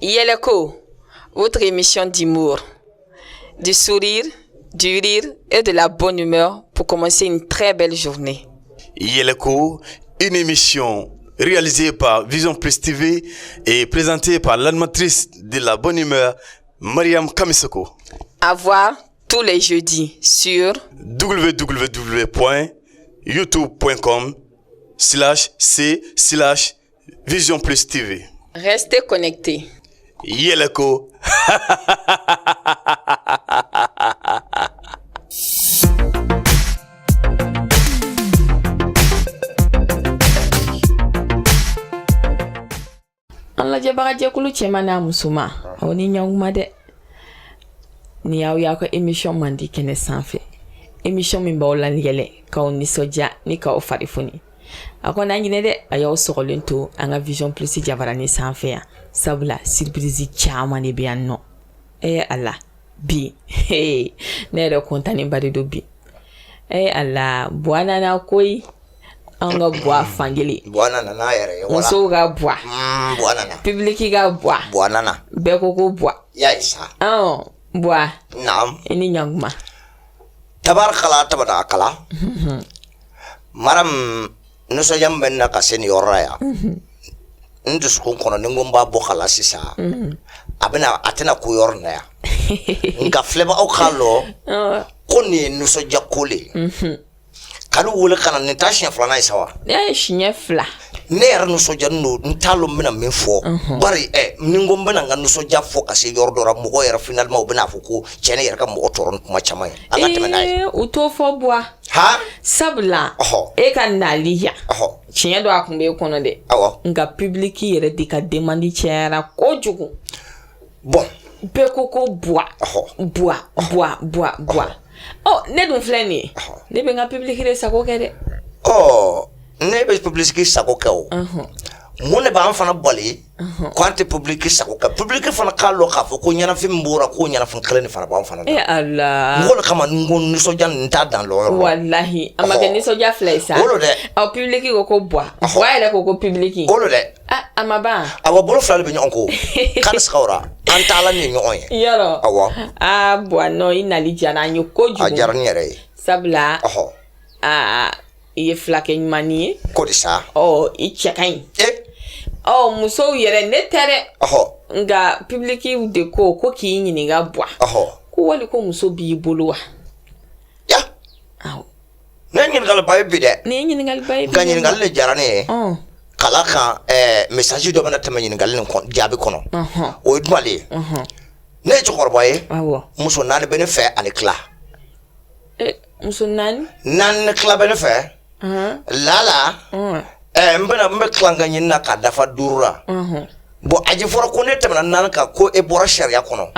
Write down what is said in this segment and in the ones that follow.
Yeleko, votre émission d'humour, du sourire, du rire et de la bonne humeur pour commencer une très belle journée. Yeleko, une émission réalisée par Vision Plus TV et présentée par l'animatrice de la bonne humeur, Mariam Kamisoko. À voir tous les jeudis sur www.youtube.com/c/Vision Plus TV. Restez connectés. Yeleko. An lajɛ bagajɛkulu cɛman n'a musoman aw ni ɲɔgɔn de ni y'aw y'a ka émission man di kɛnɛ sanfɛ émission min b'aw layɛlɛ k'aw nisɔndiya ni k'aw farifoni a ko n'an ɲinɛ dɛ a y'aw sɔgɔlen to an ka Vision Plus jabarani sanfɛ yan sabula surprise caman de bɛ yan nɔ ala bi ne yɛrɛ kontanen ba de do bi ala buwana na koyi an ka bua fangele buana na yɛrɛ ye wala muso ka bua buana na public ka bua buana na bɛɛ ko ko bua ya isa bua naam ini ɲaguma tabarakala tabadakala maram nusojam benna ka seni yoraya ndus ko kono ni ngomba bokala sisa abena atena ku yorna ya nga fleba o khalo koni nusoja kole kalu wole kana ni tashin flana isawa ya shinya fla ne yara nusoja no ntalo mena menfo bari ni ngomba na nga nusoja fo ka se yordora mo yara finalement obena fuko chene yara ka mo toron kuma chama anga temena uto fo bua ha sabla e ka naliya chinya do akumbe kono de awo nga public yere di ka demandi chera kojugu bon be koko bua ne dun filɛ ni ne bɛ nka public de sago kɛ dɛ ne bɛ public sago kɛ o mun ne b'an fana bɔli k'an tɛ public sago kɛ public fana k'a lɔ k'a fɔ ko ɲɛnafin min bɔra k'o ɲɛnafin kelen de fana b'an fana na ala mɔgɔ de kama n ko nisɔndiya nin t'a dan lɔ yɔrɔ walahi a ma kɛ nisɔndiya fila ye sa wolo dɛ aw public ko bua yɛrɛ ko public wolo dɛ a ma ban awa bolo fila de bɛ ɲɔgɔn ko kan sigawra an taala ni ɲɔgɔn ye yɔrɔ awɔ bua nɔ i nali jara an ye kojugu a diyara ni yɛrɛ ye sabula i ye filakɛ ɲuman ye ko de sa i cɛ ka ɲi musow yɛrɛ ne tɛ dɛ nga public de ko k'i ɲininka bua ko wali ko muso b'i bolo wa ya ne ɲininkali ba ye bi dɛ ne ɲininkali ba ye bi nka ɲininkali de diyara ne ye kala kan message dɔ bɛna tɛmɛ ɲininkali nin jaabi kɔnɔ o ye jumɛn ye ne ye cɛkɔrɔba ye muso naani bɛ ne fɛ ani tila muso naani ne tila bɛ ne fɛ lala n bɛ tila ka ɲini na k'a dafa 5 la bon a ji fɔra ko ne tɛmɛna 4 kan ko e bɔra sariya kɔnɔ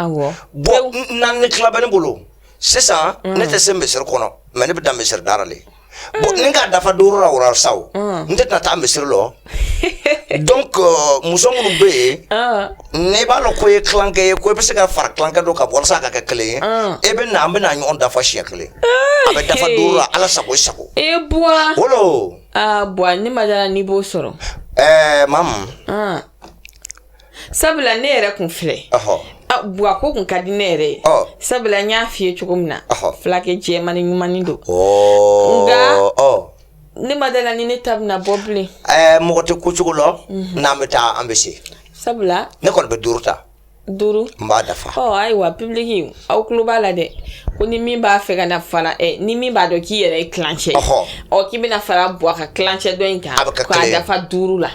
bon 4 tila bɛ ne bolo sisan ne tɛ se misiri kɔnɔ mais ne bɛ da misiri dara le bon ni k'a dafa 5 la wura saw n tɛ taa misiri lɔ donc muso minnu bɛ yen ne b'a lɔ ko ye tilankɛ ye ko i bɛ se ka fara tilankɛ dɔ kan walasa a ka kɛ kelen ye e bɛ na an bɛ na ɲɔgɔn dafa siɲɛ kelen a bɛ dafa 5 la ala sago i sago bua wolo bua ne ma dala ni b'o sɔrɔ mamu sabula ne yɛrɛ kun filɛ bua ko kun ka di ne yɛrɛ ye sabula n y'a f'i ye cogo min na filakɛ jɛmani ɲumani don nka ne ma dala ni ne ta bɛna bɔ bilen mɔgɔ tɛ ko cogo lɔ n'an bɛ taa an bɛ se sabula ne kɔni bɛ 5 ta 5 n b'a dafa ayiwa public aw tulo b'a la dɛ ko ni min b'a fɛ ka na fara ni min b'a dɔn k'i yɛrɛ ye kilancɛ k'i bɛna fara bua ka kilancɛ dɔ in kan k'a dafa 5 la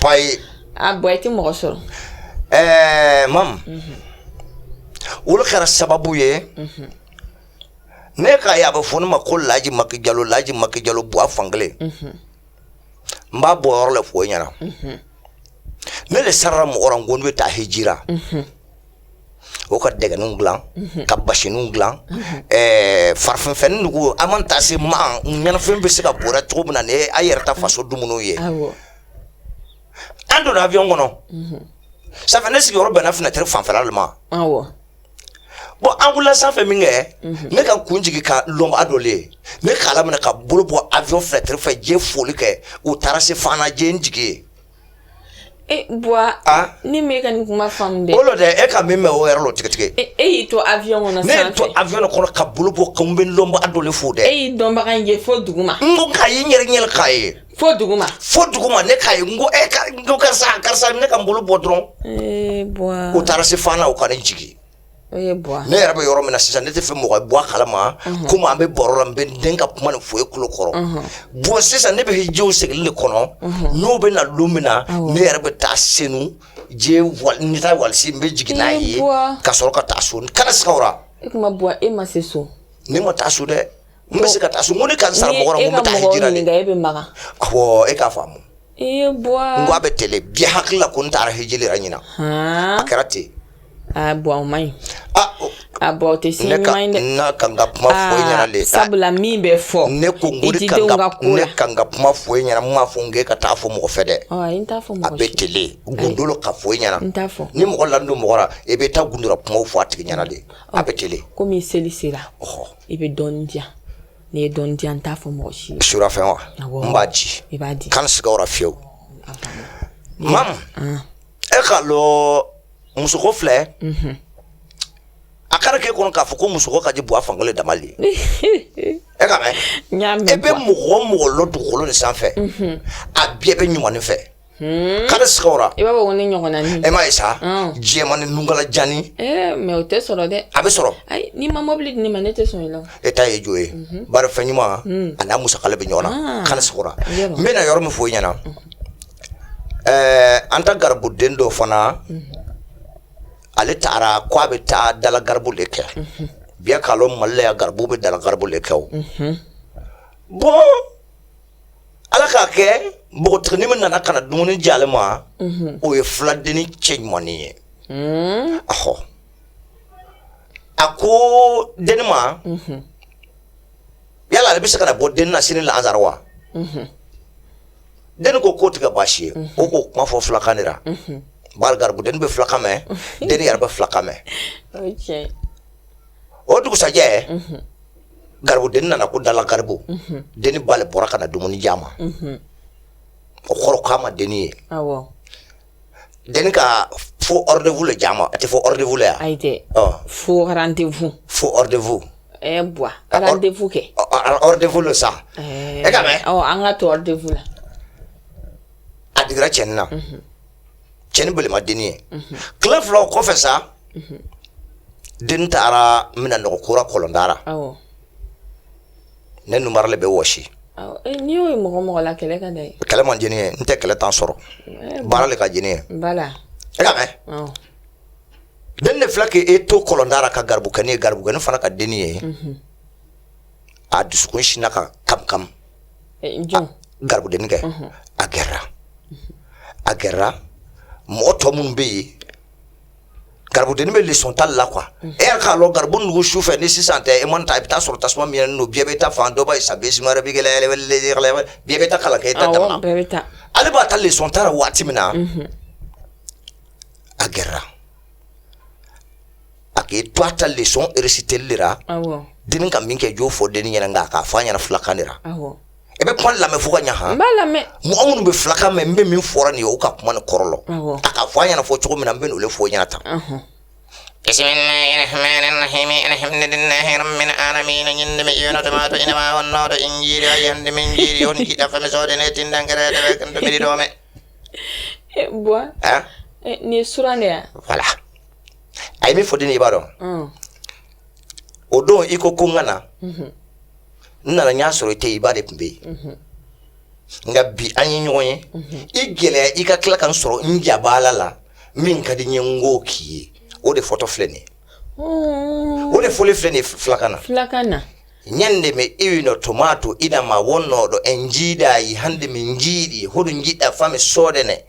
bua i tɛ mɔgɔ sɔrɔ mamu olu kɛra sababu ye ne ka ye a bɛ fɔ ne ma ko Laji Maki Jalo bua fankelen n b'a bɔ yɔrɔ la f'o ɲɛna ne le sarara mɔgɔ la n ko ne bɛ taa hijira o ka dɛgɛninw dilan ka basiniw dilan farafin nugu an man taa se ma ɲɛnafin bɛ se ka bɔra cogo min na ni a yɛrɛ ta faso dumuniw ye an donna avion kɔnɔ sanfɛ ne sigiyɔrɔ bɛnna fenêtre fanfɛla de ma bon an wulila sanfɛ min kɛ ne ka kun jigi ka lɔnba dɔ le ne k'a minɛ ka bolo bɔ avion fenêtre fɛ je foli kɛ u taara se fana je n jigi bois. Ah. Ni mécanique ma femme de. Olo de e ka me o yɛrɛ lo tigɛ To avion on a ne to avion kɔnɔ ka bolo bɔ ka mbɛ lomba adole fu de don baga nge fo duguma. ngo ka yi nyɛrɛ nyɛrɛ ka ye Fo duguma ne ka ye ngo karisa ne ka bolo bɔ dɔrɔn bois. o taara se fana o ka ne jigi Bois. ne yɛrɛ bɛ yɔrɔ min na sisan ne tɛ fɛ mɔgɔ bɔ a kalama komi an bɛ baro la n bɛ den ka kuma nin fɔ e kulo kɔrɔ bon sisan ne bɛ hijiw segin de kɔnɔ n'o bɛ na don min na ne yɛrɛ bɛ taa senu ni taa walisi n bɛ jigin n'a ye ka sɔrɔ ka taa so kana sigawra E kuma bois e ma se so. ne ma taa so dɛ n bɛ se ka taa so n ko ne ka n sara mɔgɔ la n ko n bɛ taa hijira de e bɛ maga. awɔ e k'a faamu bois. n ko a bɛ tɛlɛ bi hakili la ko n taara hijili yɛrɛ ɲina a kɛra ten bois o man ɲi. a bois tɛ si ɲuman ye dɛ. ne kan ka kuma fɔ e ɲɛna le sabula min bɛ fɔ ne ko n ko ne kan ka kuma fɔ e ɲɛna n m'a fɔ n k'e ka taa fɔ mɔgɔ fɛ dɛ ayi n t'a fɔ mɔgɔ si. a bɛ tele gundolo ka fɔ e ɲɛna n t'a fɔ. ni mɔgɔ ladon mɔgɔ la e bɛ taa gundura kumaw fɔ a tigi ɲɛna de a bɛ tele komi seli sera i bɛ dɔɔnin di yan n'i ye dɔɔnin di yan n t'a fɔ mɔgɔ si ye. surafɛn wa n b'a di i b'a di. kan sigawra fiyewu mam e ka lɔ musoko filɛ a kana k'e kɔnɔ k'a fɔ ko musoko ka di buwa fankelen damali e ka mɛn e bɛ mɔgɔ lɔ dugukolo de sanfɛ a bɛɛ bɛ ɲumanin fɛ kana sigawra i b'a fɔ ko ne ɲɔgɔnna ni. e m'a ye sa jɛman ni nungala jani mais o tɛ sɔrɔ dɛ. a bɛ sɔrɔ ayi n'i ma mobili di ne ma ne tɛ sɔn i la. e ta ye jo ye bari fɛn ɲuman a n'a musakale bɛ ɲɔgɔn na kana sigawra n bɛ na yɔrɔ min fɔ i ɲɛna an ta garibuden dɔ fana ale taara ko a bɛ taa dala garibu de kɛ biya k'a lɔn mali la yan garibu bɛ dala garibu de kɛ o bon ala k'a kɛ npogotiginin min nana ka na dumuni di ale ma o ye filadenni cɛ ɲumanin ye ahɔ a ko denni ma yala ale bɛ se ka na bɔ denni na sini lazara wa denni ko k'o tɛ ka baasi ye o k'o kuma fɔ filakan de la bari garibu denni bɛ filakan mɛn denni yɛrɛ bɛ filakan mɛn o dugusajɛ garibu denni nana ko dala garibu denni bale bɔra ka na dumuni di a ma o kɔrɔ k'a ma denni ye denni ka fo ordez-vous le di a ma a tɛ fɔ ordez-vous le yan ayi tɛ fo rendez-vous fo ordez-vous bois rendez-vous kɛ ordez-vous le sa e ka mɛn an ka to ordez-vous la a digira cɛnin na cɛnin belema denni ye tile fila o kɔfɛ sa denni taara mina nɔgɔ kora kɔlɔndara ne numara le bɛ wɔsi n'i y'o ye mɔgɔ la kɛlɛ ka da ye kɛlɛ man jeni ye n tɛ kɛlɛ tan sɔrɔ baara le ka jeni ye e ka mɛn denni de filɛ k'e to kɔlɔndara ka garibukɛni ye garibukɛni fana ka denni ye a dusukun sinna ka kam garibudenni kɛ a gɛrɛra mɔgɔ tɔ minnu bɛ yen garibudenni bɛ leçon tali la quoi e yɛrɛ k'a lɔn garibu nugu su fɛ ni sisan tɛ e mana taa i bɛ taa sɔrɔ tasuma minɛnen don biyɛ bɛ taa fan dɔ b'a ye sabe sumare bi gɛlɛ biyɛ bɛ taa kalan kɛ e ta damana ale b'a ta leçon ta la waati min na a gɛrɛra a k'e to a ta leçon réciteli de la denni ka min kɛ jo fɔ denni ɲɛna nka k'a fɔ a ɲɛna filakan de la e bɛ kuma lamɛn fo ka ɲa han mɔgɔ minnu bɛ filakan mɛn n bɛ min fɔra nin ye o ka kuma nin kɔrɔ lɔ a ka fɔ a ɲɛna fɔ cogo min na n bɛ n'olu fɔ ɲɛna tan bismillahirrahmanirrahim alhamdulillahi rabbil alamin yindimi yona tomato inama wonnodo injiri ayandimi injiri on jida fami sode ne tindangere de kan to midi dome bois ni surane ya voilà ay mi fodini ibado o don iko ko ngana nana nya soro te ibade pembe nga bi anyi ɲɔgɔn ye i gɛlɛya i ka tila ka n sɔrɔ n jabala la min ka di n ye n k'o k'i ye o de fɔtɔ filɛ nin ye o de fɔli filɛ nin ye filakan na ɲɛni de mɛ i yi nɔ tomato i na ma wɔn nɔ dɔ n jiida yi hande min jiidi hodu jiida fami sɔɔde ne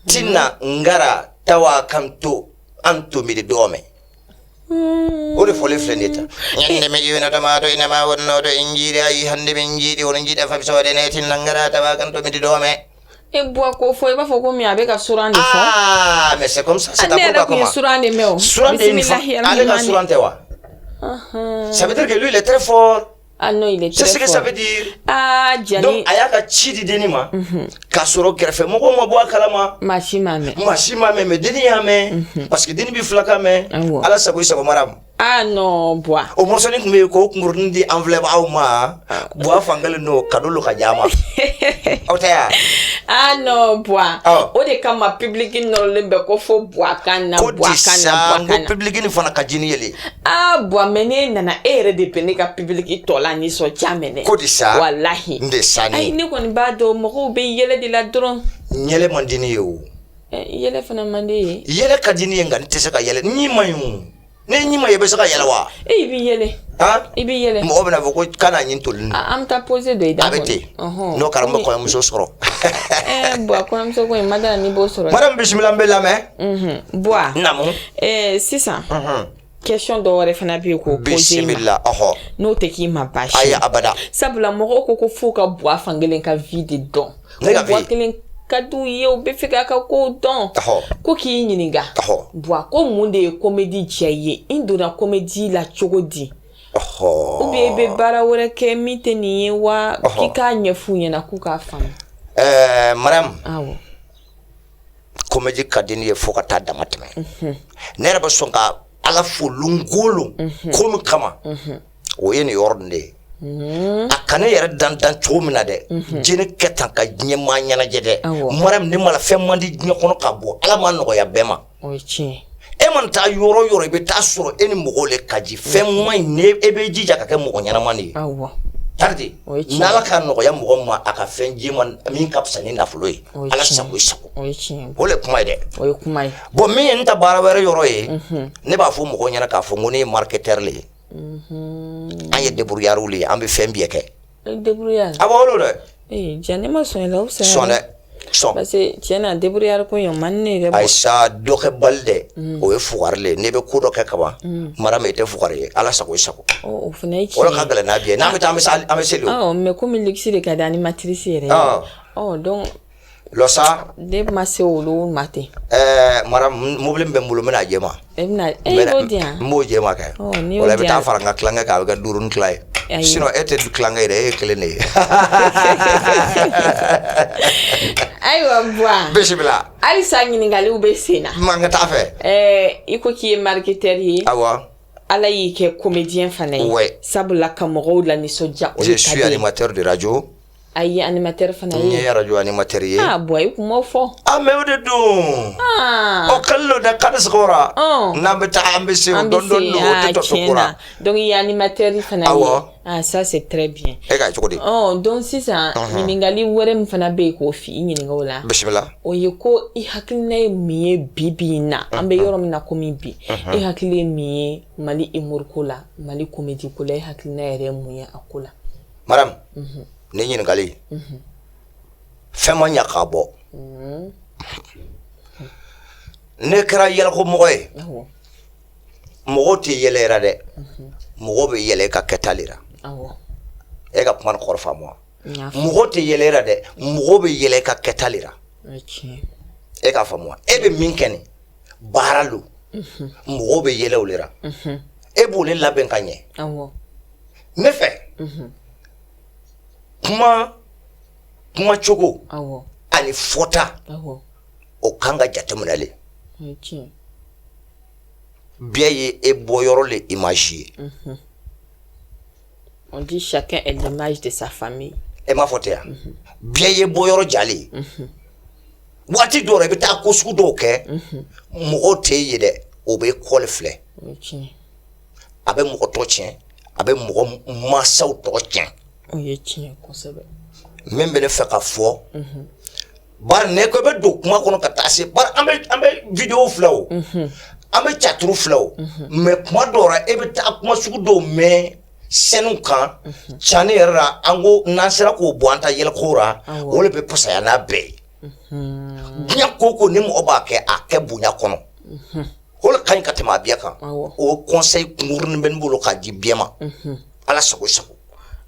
tina ngara tawa kanto anto mi de dɔɔmɛ o de fɔli filɛ nin ye tan ɲɛni de mɛ i yi nɔ tomato i na ma wɔn nɔ dɔ n jiida yi hande min jiidi hodu jiida fami sɔɔde ne tina ngara tawa kanto mi de dɔɔmɛ e bois ko fɔ i b'a fɔ ko min a bɛ ka suran de fɔ mais c'est comme ça c'est d'accord ne yɛrɛ kun ye suran de mɛn o suran de ni ale ka suran tɛ wa ça veut dire que lui il est très fort Ah non, il est très c'est ce que fort. ça veut dire. Ah, Gianni. Donc aya ka ci di deni ma ka soro kɛrɛfɛ mɔgɔw ma bɔ a kalama Machi mame. maa si ma mɛn mais deni y'a mɛn parce que deni bi filaka mɛn Awɔ. ala sago i sago maram Ah non, bois. o mɔsɔnni tun bɛ yen k'o kunkurunin di enveloppe aw ma buwa fankelen n'o cadeau lo ka di a ma aw tɛ ya Ah non, bois. Awɔ. O de kama public nɔrɔlen bɛ ko fo bois kan na, ko bois di kan na, sa bois n kan ko na. public ni fana ka jini yɛlɛ Ah, bois, mais ne nana e yɛrɛ de bɛ ne ka public tɔ la nisɔndiya minɛ. ko di sa Walahi. n de sa Ayi, ni ne kɔni b'a dɔn mɔgɔw bɛ yɛlɛ de la dɔrɔn. yɛlɛ man di ne ye o Yɛlɛ fana man di ye. yɛlɛ ka di ne ye nka n tɛ se ka yɛlɛ ni ma ɲi o ne ɲi ma ye bɛ se ka yɛlɛ wa I bɛ yɛlɛ. han I bɛ yɛlɛ. mɔgɔ bɛna fɔ ko kana ɲi tolini An bɛ taa pose dɔ i da a bɛ kɔnɔ. ten Ɔhɔn. n'o kɛra n bɛ kɔɲɔmuso sɔrɔ Bois, kɔɲɔmuso ko in ma da ni b'o sɔrɔ. madame bisimila n bɛ lamɛn Bois. namu Sisan. Question dɔ wɛrɛ fana bɛ yen k'o pose i ma. bisimila ɔhɔ N'o tɛ k'i ma baasi. ayi abada Sabula mɔgɔw ko f'u ka Bois fankelen ka vie de dɔn. Ne ka Ko Bois vie? kelen ka d'u ye u bɛ fɛ k'a ka kow dɔn. Ɔhɔ. Ko k'i ɲininka. Ɔhɔ. Bois ko mun de ye comédie diya i ye? I donna comédie la cogo di? ɔhɔ Ou bien i bɛ baara wɛrɛ kɛ min tɛ nin ye wa Ɔhɔ. k'i k'a ɲɛf'u ɲɛna k'u k'a faamu? madame Awɔ. comédie ka di ne ye fo ka taa dama tɛmɛ ne yɛrɛ bɛ sɔn ka ala fo longolo ko min kama o ye nin yɔrɔ nin de ye a ka ne yɛrɛ dan cogo min na dɛ jeni kɛ tan ka diɲɛ maa ɲɛnajɛ dɛ Awɔ. madame ne ma la fɛn man di diɲɛ kɔnɔ ka bɔ ala ma nɔgɔya bɛɛ ma O ye tiɲɛ. e mana taa yɔrɔ yɔrɔ i bɛ taa sɔrɔ e ni mɔgɔw le ka di fɛn man ɲi ne e bɛ jija ka kɛ mɔgɔ ɲɛnama de ye Awɔ. tarde O ye tiɲɛ. n'ala ka nɔgɔya mɔgɔ ma a ka fɛn jɛman min ka fisa ni nafolo ye O ye ala tiɲɛ. sago i sago O ye tiɲɛ. o le kuma ye dɛ O ye kuma ye. bon min ye n ta baara wɛrɛ yɔrɔ ye ne b'a fɔ mɔgɔw ɲɛna k'a fɔ n ko ne ye marketeur le ye an ye débrouillard le ye an bɛ fɛn bɛɛ kɛ Débrouillard. a b'aw lo dɛ Ja ne ma sɔn i la o fisaya. sɔn dɛ sɔn Parce que tiɲɛ na débrouillard ko in o man di ne yɛrɛ bɔ. ayisa dɔ kɛ bali dɛ o ye fugari le ye n'i bɛ ko dɔ kɛ kaban madame i tɛ fugari ye ala sago i sago O fana ye o de tiɲɛ ka gɛlɛn n'a bɛ ye n'an bɛ taa an bɛ seli o ye. Mais komi luxe de ka di animatrice yɛrɛ ye. Ah. Donc lɔsa ne ma se olu ma ten. madame mobili min bɛ n bolo n bɛna jɛ ma E bɛna e y'o di yan. n b'o jɛ ma kɛ n'i y'o o la i di bɛ taa yan. fara n ka tilankɛ kan a bɛ kɛ 5 ni tila ye Ayi. sinon e tɛ tilankɛ ye dɛ e ye kelen de ye Ayiwa Bois. bisimila Halisa ɲininkaliw bɛ sen na. man ka taa fɛ I ko k'i ye marketeur ye. awɔ Ala y'i kɛ comédien fana ye. Ouais. Sabula ka mɔgɔw la nisɔndiya o je de ka suis di ye. animateur de radio A ye animateur fana n ye. ye radio animateur ye Bois i kun m'o fɔ. mais o de don Ah. o kɛlen don dɛ kadi sɔgɔra Ɔn. n'an bɛ taa an bɛ se o An bɛ dɔɔni dɔɔni o tɛ tɔ to tiɲɛ ko na. la Donc i ye animateur fana ye. Awɔ. Ah ça c'est très bien. e ka cogo di Donc sisan ɲininkali wɛrɛ min fana bɛ yen k'o f'i ɲininka o la. bisimila O ye ko i hakilina ye mun ye bi in na an bɛ yɔrɔ min na komi bi i hakili ye min ye Mali humour ko la Mali comédie ko la i hakilina yɛrɛ ye mun ye a ko la. madame ne ɲininkali fɛn ma ɲa k'a bɔ ne kɛra yɛlɛko mɔgɔ ye Awɔ. mɔgɔw tɛ yɛlɛ yɛrɛ dɛ mɔgɔw bɛ yɛlɛ e ka kɛta de la Awɔ. e ka kuma ni kɔrɔ faamu wa N y'a fɔ. mɔgɔw tɛ yɛlɛ yɛrɛ dɛ mɔgɔw bɛ yɛlɛ e ka kɛta de la O ye tiɲɛ. e ka faamu wa e bɛ min kɛ nin baara lo mɔgɔw bɛ yɛlɛ o de la e b'o le labɛn ka ɲɛ Awɔ. ne fɛ kuma cogo Awɔ. ani fɔta Awɔ. o kan ka jateminɛ le O ye tiɲɛ. bɛɛ ye e bɔyɔrɔ le image ye On dit chacun est l'image de sa famille. e m'a fɔ tɛ yan bɛɛ ye bɔyɔrɔ jalen ye waati dɔw la i bɛ taa ko sugu dɔw kɛ mɔgɔw tɛ ye dɛ o bɛ kɔli filɛ O ye tiɲɛ. a bɛ mɔgɔ tɔ tiɲɛ a bɛ mɔgɔ mansaw tɔ tiɲɛ O ye tiɲɛ kosɛbɛ. min bɛ ne fɛ ka fɔ bari ne ko i bɛ don kuma kɔnɔ ka taa se bari an bɛ video filɛ o an bɛ caturu filɛ o mais kuma dɔw la e bɛ taa kuma sugu dɔw mɛn sɛnɛw kan cani yɛrɛ la an ko n'an sera k'o bɔ an ta yɛlɛko la o de bɛ pusaya n'a bɛɛ ye diɲɛ ko o ko ni mɔgɔ b'a kɛ a kɛ bonya kɔnɔ o de ka ɲi ka tɛmɛ a bɛɛ kan Awɔ. o conseil kunkurunin bɛ ne bolo k'a di bɛɛ ma ala sago i sago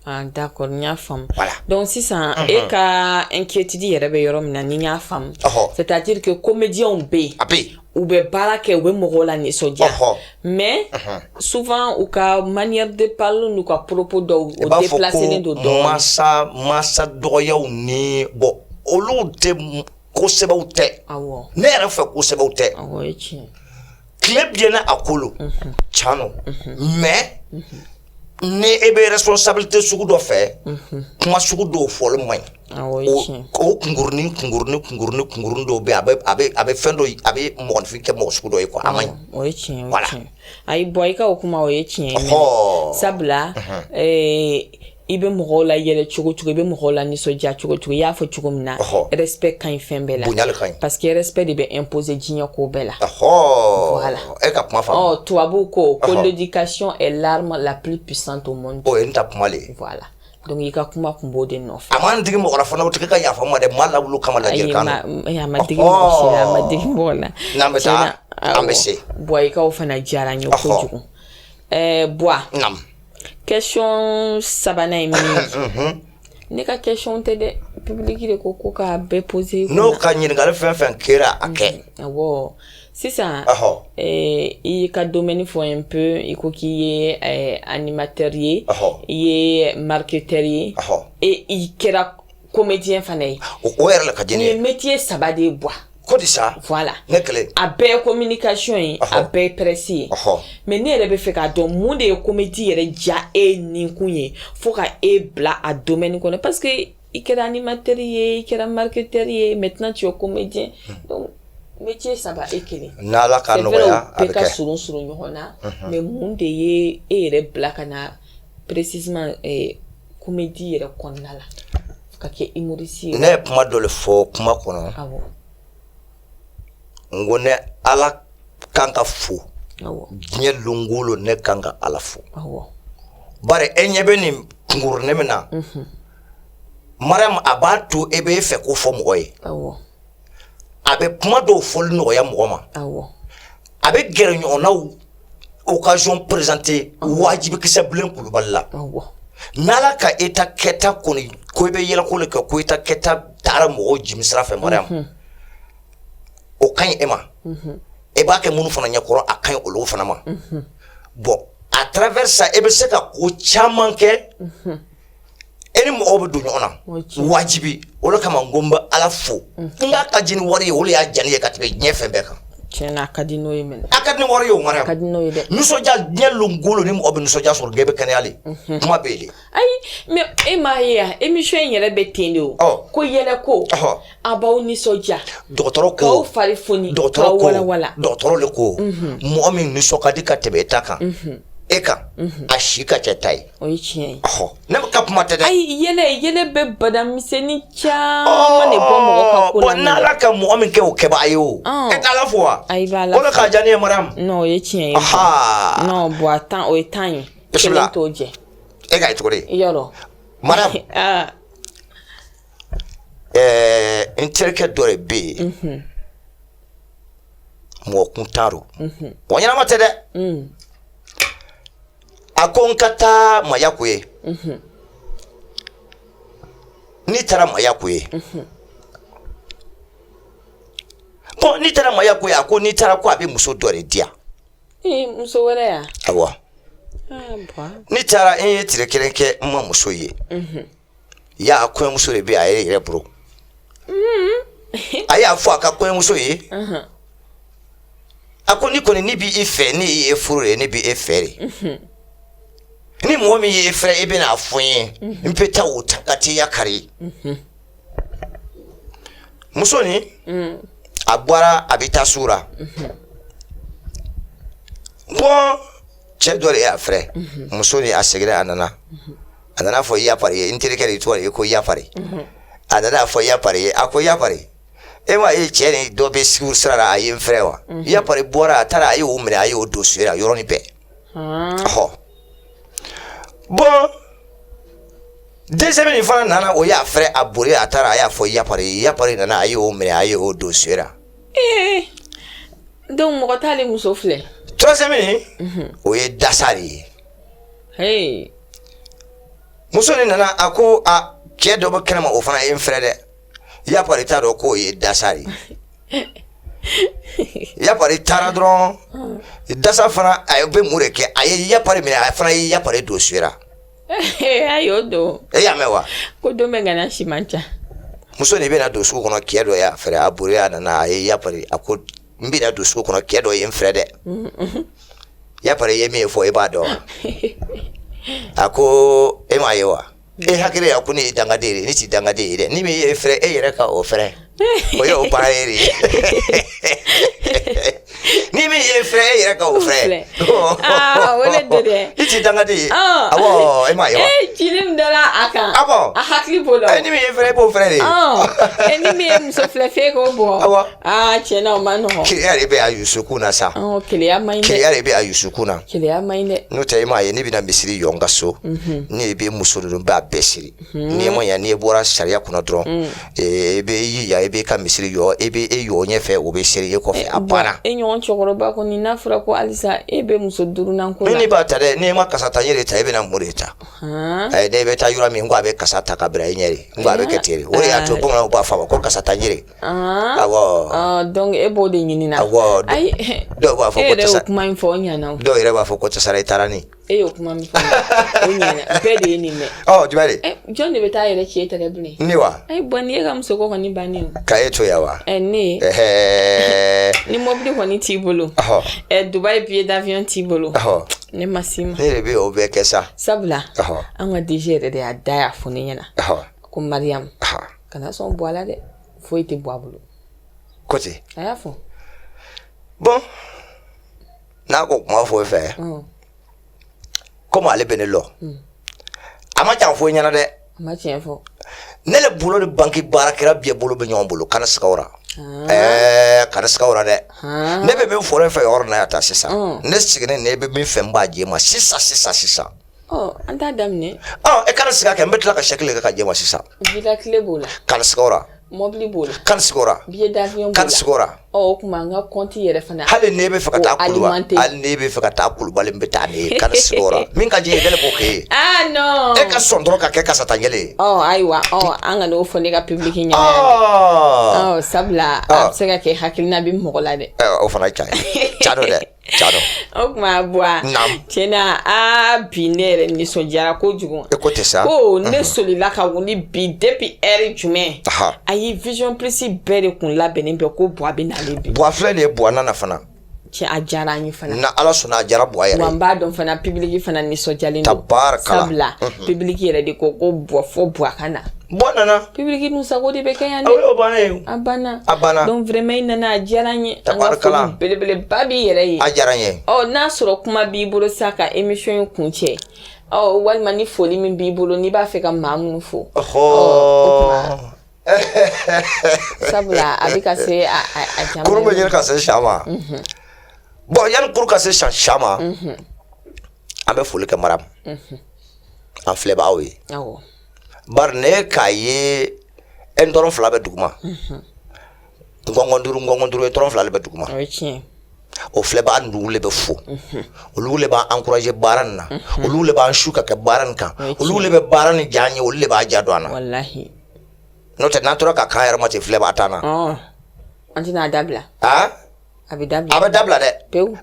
Ah d'accord n y'a faamu. Voilà. Donc sisan e ka inquiétude yɛrɛ bɛ yɔrɔ min na ni n y'a faamu. Ɔhɔ. C'est-à-dire que comédiens bɛ yen. a bɛ yen ou be baara kɛ u be mɔgɔw la nisɔndiya mais souvent u ka manière de parler n'u ka propos dɔw o déplacé don dɔɔni masa dɔgɔyaw ni bon olu tɛ kosɛbɛw tɛ ne yɛrɛ fɛ kosɛbɛw tɛ awɔ ye tiɲɛ tile biɛna a kolo tiɲɛ mais ni e bɛ responsabilité sugu dɔ fɛ kuma sugu dɔw fɔli man ɲi o kunkurunin dɔw bɛ a bɛ fɛn dɔ a bɛ mɔgɔnifin kɛ mɔgɔ sugu dɔ ye quoi a man ɲi o ye tiɲɛ o ye tiɲɛ ayi bɔn i ka o kuma o ye tiɲɛ ye sabula i bɛ mɔgɔw la yɛlɛ cogo cogo i bɛ mɔgɔw la nisɔndiya cogo cogo i y'a fɔ cogo min na respect ka ɲi fɛn bɛɛ la bonya ka ɲi parce que respect de bɛ imposer diɲɛ ko bɛɛ la voilà e ka kuma faamu tubabu ko l'éducation est l'arme la plus puissante au monde o ye n ta kuma le voilà donc i ka kuma kun b'o de nɔfɛ a man digi mɔgɔ la fana o tigi ka yafa ma dɛ maa lawulu kama lajɛ kan a ma digi mɔgɔ si la a ma digi mɔgɔ la n'an bɛ taa an bɛ se buwa i kaw fana diyara n ye kojugu buwa question sabanan ye min ne ka question tɛ dɛ public de ko ka bɛɛ poser n'o ka ɲininkali fɛn fɛn kɛra a kɛ awɔ sisan i ka domaine fɔ un peu i ko k'i ye animateur ye i ye marketeur ye et i kɛra comédien fana ye o yɛrɛ la ka di ne ye ni métier saba de buwa ko di sa voilà ne kelen a bɛɛ ye communication ye a bɛɛ ye presse ye mais ne yɛrɛ bɛ fɛ k'a dɔn mun de ye comédie yɛrɛ ja e nin kun ye fo ka e bila a domaine kɔnɔ parce que i kɛra animateur ye i kɛra marketeur ye maintenant tu es comédien donc métier saba e kelen n'ala ka nɔgɔya a bɛ kɛ bɛɛ ka surun surun ɲɔgɔn na mais mun de ye e yɛrɛ bila ka na précisément comédie yɛrɛ kɔnɔna la ka kɛ humoriste ye ne ye kuma dɔ le fɔ kuma kɔnɔ n ko ne ala kan ka fo diɲɛ longolo ne kan ka ala fo bari e ɲɛ bɛ nin kunkurunin min na mariam a b'a to e bɛ fɛ ko fɔ mɔgɔ ye a bɛ kuma dɔw fɔli nɔgɔya mɔgɔ ma a bɛ gɛrɛ ɲɔgɔnnaw occasion présenter wajibikisɛ bilen kulubali la n'ala ka eta kɛta kɔni ko i bɛ yɛlɛko le kɛ ko eta kɛta taara mɔgɔw jimisira fɛ mariam o ka ɲi e ma e b'a kɛ minnu fana ɲɛkɔrɔ a ka ɲi olu fana ma bon à travers ça e bɛ se ka ko caman kɛ e ni mɔgɔw bɛ don ɲɔgɔn na wajibi o de kama n ko n bɛ ala fo n k'a ka di ni wari ye o de y'a diya ne ye ka tɛmɛ diɲɛ fɛn bɛɛ kan tiɲɛna a ka di n'o ye mɛnɛ a ka di ni wari ye o mara a ka di n'o ye dɛ nisɔndiya diɲɛ longolo ni mɔgɔ bɛ nisɔndiya sɔrɔ bɛɛ bɛ kɛnɛya le kuma bɛ yen ayi mais e m'a ye yan émission in yɛrɛ bɛ ten de o ko yɛlɛ ko a b'aw nisɔndiya dɔgɔtɔrɔ ko k'aw fari foni k'aw walawala dɔgɔtɔrɔ le ko mɔgɔ min nisɔn ka di ka tɛmɛ e ta kan e kan a si ka cɛ ta ye o ye tiɲɛ ye ne ka kuma tɛ dɛ ayi yɛlɛ bɛ badamisɛnnin caman de bɔ mɔgɔ ka ko la bon n'ala ka mɔgɔ min kɛ o kɛbaga ye o e t'ala fo wa ayi b'a la o de ka diya ne ye mariam non o ye tiɲɛ ye non bon attends o ye temps ye kelen t'o jɛ e ka ye cogo di yɔrɔ mariam n terikɛ dɔ de bɛ yen mɔgɔ kun t'a rɔ wa ɲɛnama tɛ dɛ a ko n ka taa mayako ye n'i taara mayako ye bon n'i taara mayako ye a ko n'i taara ko a bɛ muso dɔ de di yan muso wɛrɛ ya awɔ n'i taara n ye tile kelen kɛ n ma muso ye y'a kɔɲɔmuso de bɛ a ye yɛrɛ bolo a y'a fɔ a ka kɔɲɔmuso ye a ko ni kɔni ni b'i fɛ ni ye furu ye ne b'i fɛ de ni mɔgɔ min ye fɛ e bɛna fɔ n ye n bɛ taa o ta ka t'i yakari muso ni a bɔra a bɛ taa sugu la bon cɛ dɔ de y'a fɛ muso ni a seginna a nana fɔ yapari ye n terikɛ de tɔgɔ ye ko yapari a nana fɔ yapari ye a ko yapari e ma ye cɛ ni dɔ bɛ sigi sira la a ye n fɛ wa yapari bɔra a taara a y'o minɛ a y'o don so la yɔrɔnin bɛɛ bon deuxième nin fana nana o y'a fɛ a boli a taara a y'a fɔ yapari nana a y'o minɛ a y'o don so la donc mɔgɔ t'ale muso filɛ troisième nin o ye dasa de ye muso ni nana a ko a cɛ dɔ bɛ kɛnɛma o fana ye n fɛ dɛ yapari t'a dɔn k'o ye dasa de ye yapari taara dɔrɔn dasa fana a bɛ mun de kɛ a ye yapari minɛ a fana ye yapari don suera a y'o don e y'a mɛn wa ko don bɛ gana si man ca muso de bɛna don sugu kɔnɔ kɛ dɔ y'a fɛrɛ a bori a nana a ye yapari a ko n bɛna don sugu kɔnɔ kɛ dɔ ye n fɛrɛ dɛ yapari ye min fɔ e b'a dɔn a ko e m'a ye wa e hakili ya ko ne ye dangaden ye ne ti dangaden ye dɛ ni min ye fɛrɛ e yɛrɛ ka o fɛrɛ o ye o baara ye ni min ye fɛrɛ e yɛrɛ ka o fɛrɛ o de do dɛ i ti dangaden ye awɔ e m'a ye wa cilim dɔ la a kan awɔ a hakili b'o la ni min ye fɛrɛ e b'o fɛrɛ de ni min ye muso filɛ f'e k'o bɔ awɔ tiɲɛna o ma nɔgɔn keleya de bɛ a yusukun na sa keleya man ɲi dɛ keleya de bɛ a yusukun na keleya man ɲi dɛ n'o tɛ e m'a ye ne bɛna misiri jɔ n ka so ne bɛ muso ninnu b'a bɛɛ siri n'i ma ɲɛ n'i bɔra sariya kunna dɔrɔn e bɛ yija e bɛ ka misiri jɔ e bɛ e jɔ ɲɛfɛ o bɛ siri e kɔfɛ a banna e ɲɔgɔn cɛkɔrɔba kɔni n'a fɔra ko halisa e bɛ muso duurunan ko la ne b'a ta dɛ n'i ma kasa ta n yɛrɛ ta e bɛna mun de ta ne bɛ taa yɔrɔ min n ko a bɛ kasa ta ka bila i ɲɛ de n ko a bɛ kɛ ten de o de y'a to bamananw b'a fɔ a ma ko kasa ta n yɛrɛ awɔ donc e b'o de ɲini na awɔ dɔw b'a fɔ ko e yɛrɛ y'o kuma in fɔ o ɲana dɔw yɛrɛ b'a fɔ ko tasara i taara ni e y'o kuma min fɔ o ɲana bɛɛ de ye nin mɛn jumɛn de jɔn de bɛ taa yɛrɛ ci e tɛgɛ bilen ne wa bɔn ni e ka muso ko kɔni bannen o ka e to yan wa ne ni mobili kɔni t'i bolo Dubai billet d'avion t'i bolo ne ma s'i ma ne de bɛ o bɛɛ kɛ sa sabula an ka DG yɛrɛ de y'a da y'a fɔ ne ɲɛna ko Mariam kana sɔn bɔ a la dɛ foyi tɛ bɔ a bolo ko ten a y'a fɔ bon n'a ko kuma fɔ e fɛ komi ale bɛ ne lɔ a ma can fɔ e ɲɛna dɛ a ma tiɲɛ fɔ ne le bolo ni banki baarakɛla bɛɛ bolo bɛ ɲɔgɔn bolo kana siga o la kana siga o la dɛ ne bɛ min fɔ e fɛ yɔrɔ na yan ta sisan ne sigilen ne bɛ min fɛ n b'a jɛ ma sisan an t'a daminɛ e kana siga kɛ n bɛ tila ka sɛkili kɛ ka jɛ ma sisan villa tile b'o la kana siga o la mobili b'o la kana siga o la billet d'avion b'o la kana siga o la o kuma an ka compte yɛrɛ fana hali ne bɛ fɛ ka taa Kulubali hali ne bɛ fɛ ka taa Kulubali n bɛ taa ne kana siga o la min ka di e ye ne b'o kɛ ye non e ka sɔn dɔrɔn ka kɛ kasata ɲɛlen ye ayiwa an ka n'o fɔ ne ka public ɲɛna sabula a bɛ se ka kɛ hakilina bɛ mɔgɔ la dɛ o fana ye ca dɔ dɛ ca dɔ o kuma buwa tiɲɛna bi ne yɛrɛ nisɔndiyara kojugu e ko tɛ sa ko ne solila ka wuli bi depuis heure jumɛn ayi Vision Plus bɛɛ de kun labɛnnen bɛ ko buwa bɛ n'ale bi buwa filɛ de ye buwa nana fana tiɲɛ a diyara an ye fana na ala sɔnna a diyara buwa yɛrɛ wa n b'a dɔn fana public fana nisɔndiyalen don tabarakala sabula public yɛrɛ de ko buwa fɔ buwa ka na buwa nana public dun sago de bɛ kɛ yan dɛ o banna ye a banna donc vraiment i nana a diyara n ye an ka foli belebeleba b'i yɛrɛ ye a diyara n ye n'a sɔrɔ kuma b'i bolo sa ka émission in kun cɛ walima ni foli min b'i bolo n'i b'a fɛ ka maa minnu fo sabula a bɛ ka se a jama kuru bɛ ɲini ka se sa ma bon yanni kuru ka se sa ma an bɛ foli kɛ Mariam an filɛbagaw ye bari ne k'a ye n dɔrɔn fila bɛ duguma ngɔngɔn duuru ye dɔrɔn fila bɛ duguma o filɛbaga ninnu le bɛ fo olu le b'an encourager baara nin na olu le b'an su ka kɛ baara nin kan olu le bɛ baara nin diya an ye olu le b'a diya don an na wallahi n'o tɛ n'an tora ka kan yɛrɛ ma ten filɛbaga t'an na an tɛna dabila a bɛ dabila dɛ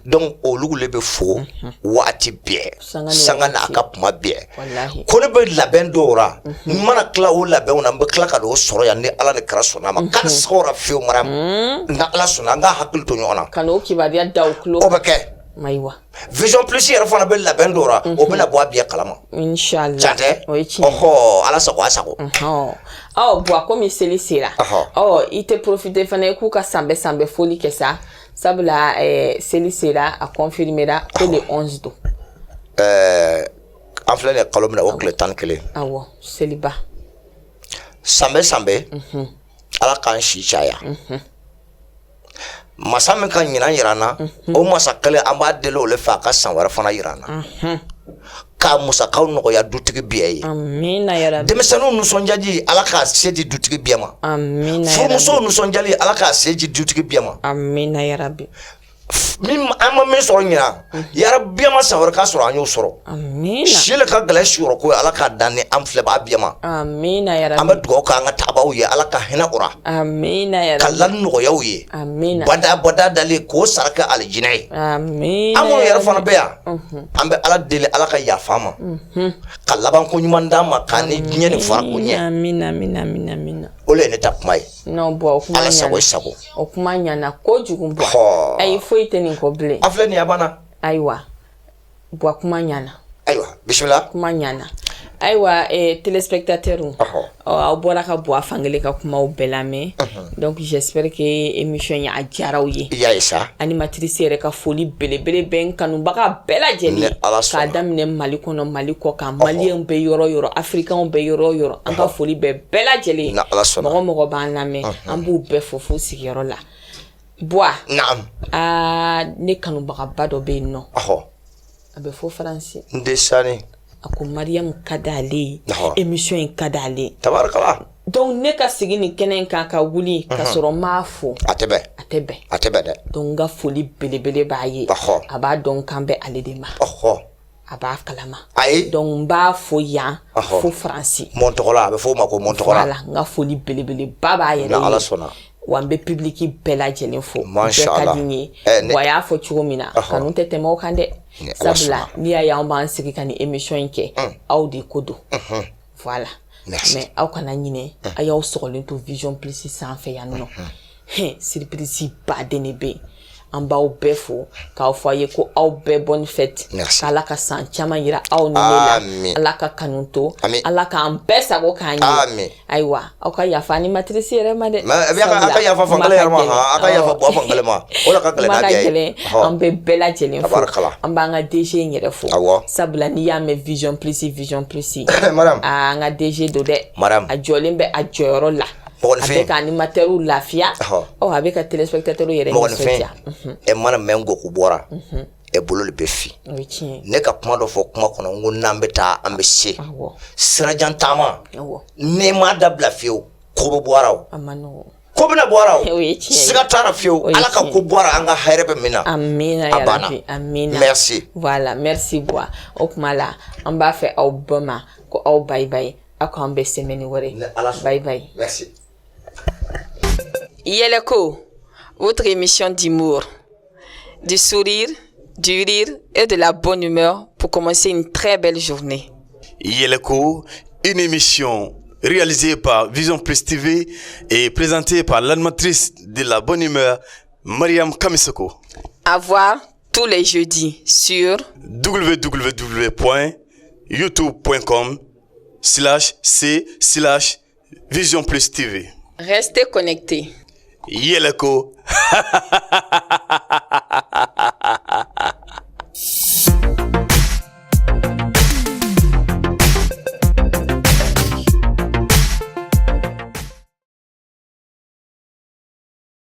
donc olu le bɛ fo waati bɛɛ sanga n'a ka kuma bɛɛ ko ne bɛ labɛn dɔw la n mana tila o labɛnw na n bɛ tila ka n'o sɔrɔ yan ni ala ni kira sɔnna ma kana siga o la fiyewu Mariam ni ala sɔnna an ka hakili to ɲɔgɔn na ka n'o kibaruya da o tulo o bɛ kɛ ayiwa Vision Plus yɛrɛ fana bɛ labɛn dɔw la o bɛna bɔ a bɛɛ kalama inshallah can tɛ o ye tiɲɛ ala sago a sago buwa komi seli sera i tɛ profiter fana i k'u ka san bɛɛ foli kɛ sa sabula seli sera a confirmera ko le 11 don an filɛ nin ye kalo min na o tile 11 awɔ seliba san bɛɛ ala k'an si caya masa min ka ɲinan yira an na o masa kelen an b'a deli o le fɛ a ka san wɛrɛ fana yira an na k'a musakaw nɔgɔya dutigi bɛɛ ye amina yarabi denmisɛnninw nisɔndiyali ala k'a se di dutigi bɛɛ ma amina yarabi furumusow nisɔndiyali ala k'a se di dutigi bɛɛ ma amina yarabi min an ma min sɔrɔ ɲina yara biyama san wɛrɛ ka sɔrɔ an y'o sɔrɔ amina sile ka gɛlɛ siyɔrɔ ko ala ka dan ni an filɛ b'a biyama amina ya an rabbi bɛ dugawu kɛ an ka taabaw ye ala ka hinɛ o ra amina ya ka rabbi lani nɔgɔyaw ye amina bada dalen k'o sara kɛ alijinɛ ye amina an minnu ya yɛrɛ fana rabbi. bɛ yan an bɛ ala deli ala ka yafa an ma ka laban ko ɲuman d'an ma k'a ni diɲɛ ni fara ko ɲɛ amina o le ye ne ta kuma ye no bɔ o kuma ala sago ɲana sago o kuma ɲana kojugu bɔ Hɔ. ayi foyi tɛ nin kɔ bilen a filɛ nin ye a banna ayiwa bɔ kuma ɲana ayiwa bisimila kuma ɲana ayiwa téléspectateurs Ɔhɔ. aw bɔra ka bɔ a fankelen ka kumaw bɛɛ lamɛn donc j'espère que émission in a diyara aw ye i y'a ye sa animatrice yɛrɛ ka foli belebele bɛ n kanubaga bɛɛ lajɛlen Ni Ala k'a sɔnna. daminɛ mali kɔnɔ mali kɔ kan maliyɛnw bɛ yɔrɔ o yɔrɔ africains bɛ yɔrɔ o yɔrɔ an ka foli bɛ bɛɛ lajɛlen Ni Ala sɔnna. mɔgɔ mɔgɔ b'an lamɛn an b'u bɛɛ fo f'u sigiyɔrɔ la Bois naam ne kanubagaba dɔ bɛ yen nɔ ɔhɔ a bɛ fɔ faransi n den sani a ko mariam ka d'ale ye Ɔhɔ. émission in ka d'ale tabarakala donc ne ka sigi nin kɛnɛ in kan ka wuli ka sɔrɔ n m'a fo a tɛ bɛn a tɛ bɛn a tɛ bɛn dɛ donc n ka foli belebele b'a ye Ɔhɔ. a b'a dɔn k'an bɛ ale de ma ɔhɔ a b'a kalama ayi donc n b'a fo yan Ɔhɔ. fo faransi mɔntɔgɔla a bɛ fɔ o ma ko mɔntɔgɔla voilà n ka foli belebeleba b'a ni ala yɛrɛ ye sɔnna wa n bɛ public bɛɛ lajɛlen fo Masha bɛɛ ka Allah. di n ye Ne- wa a y'a fɔ cogo min na Ɔhɔ. kanu tɛ tɛmɛ o kan dɛ Ni Ala sabula sɔnna. n'i y'a ye an b'an sigi ka nin émission in kɛ aw de ko don voilà Merci. mais aw kana ɲinɛ a y'aw sɔgɔlen to vision plus sanfɛ yan nɔ surprise baden de bɛ yen an b'aw bɛɛ fo k'aw fɔ a ye ko aw bɛɛ bonne fête Merci. k'ala ka san caman yira aw ni ne la Amin. ala ka kanu to Amin. ala k'an bɛɛ sago k'an ye Amin. ayiwa aw ka yafa animatrice yɛrɛ ma dɛ a ka yafa fankelen yɛrɛ ma a ka yafa buwa fankelen ma o la ka gɛlɛn n'a diya ye an bɛ bɛɛ lajɛlen fo Tabarakala. an b'an ka DG in yɛrɛ fo Awɔ. sabula n'i y'a mɛn vision plus madame an ka DG don dɛ Madame. a jɔlen bɛ a jɔyɔrɔ la a Mɔgɔninfin. bɛ ka animateurs lafiya Ɔhɔ. a bɛ ka téléspectateurs yɛrɛ mɔgɔninfin nisɔndiya e mana mɛn goku bɔra e bolo de bɛ fin o ye tiɲɛ ye ne ka kuma dɔ fɔ kuma kɔnɔ n ko n'an bɛ taa an bɛ se awɔ sirajan taama awɔ n'i m'a dabila fiyewu ko bɛ bɔra o a ma nɔgɔn ko bɛna bɔra O o ye tiɲɛ ye. siga t'a la fiyewu O ye ala ka tiɲɛ ko bɔra an ka hɛrɛ bɛ min na amina a ya banna rabbi amina merci voilà merci Bois o kuma la an b'a fɛ aw bɛɛ ma ko aw bye bye aw k'an bɛɛ semaine wɛrɛ Ni Ala sɔnna. bye bye merci Yeleko, votre émission d'humour, du sourire, du rire et de la bonne humeur pour commencer une très belle journée. Yeleko, une émission réalisée par Vision Plus TV et présentée par l'animatrice de la bonne humeur, Mariam Kamisoko. À voir tous les jeudis sur www.youtube.com/c/Vision Plus TV. Restez connectés. Yeleko.